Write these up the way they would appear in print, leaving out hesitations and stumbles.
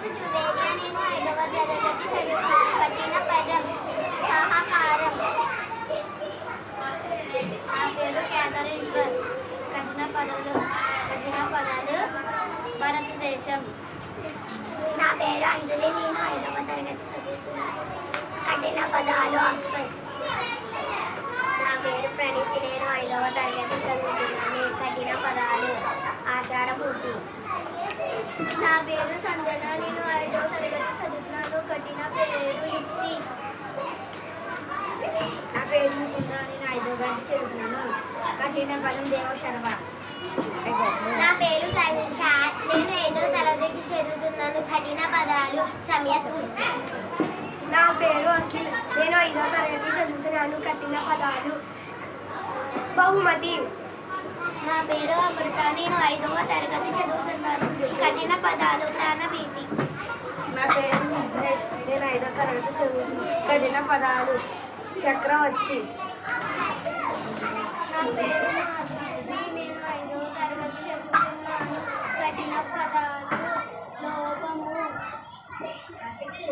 పేరు జువేరియా. నేను 5వ తరగతి చదువుతాను. కఠిన పదం సహకారం. నా పేరు క్యాథరిన్ బస్. కఠిన పదాలు భారతదేశం. నా పేరు అంజలి. నేను 5వ తరగతి చదువుతున్నాను. కఠిన పదాలు అక్బర్. నా పేరు ప్రణీతి. నేను 5వ తరగతి చదువుతున్నాను. కఠిన పదాలు ఆషాఢమూర్తి. నా పేరు సంజన. నేను 5వ తరగతి చదువుతున్నాను. కఠిన పేరు యుక్తి. నా పేరు ముకుంద. నేను 5వ తరగతి చదువుతున్నాను. కఠిన పదం దేవశర్మ. నా పేరు తనిష. నేను 5వ తరగతి చదువుతున్నాను. కఠిన పదాలు సమయస్ఫూర్తి. నా పేరు అఖిల్. నేను 5వ తరగతి చదువుతున్నాను. కఠిన పదాలు బహుమతి. నా పేరు అమృత. నేను 5వ తరగతి చదువుతున్నాను. కఠిన పదాలు ప్రాణభీతి. నా పేరు విఘ్నేష్. నేను 5వ తరగతి చదువుతున్నాను. కఠిన పదాలు చక్రవర్తి. నా పేరు మాధుశ్రీ. నేను 5వ తరగతి చదువుతున్నాను. కఠిన పదాలు లోపము.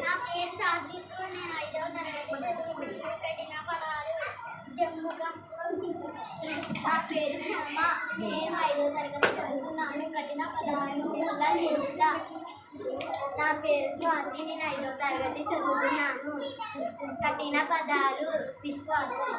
నా పేరు సాత్విక్. నేను 5వ తరగతి చదువుతున్నాను. కఠిన పదాలు జంబుకం. నా పేరు హేమ. నేను 5వ తరగతి చదువుతున్నాను. కఠిన పదాలు ఉల్లంఘించుట. నా పేరు స్వాతి. నేను 5వ తరగతి చదువుతున్నాను. కఠిన పదాలు విశ్వాసం.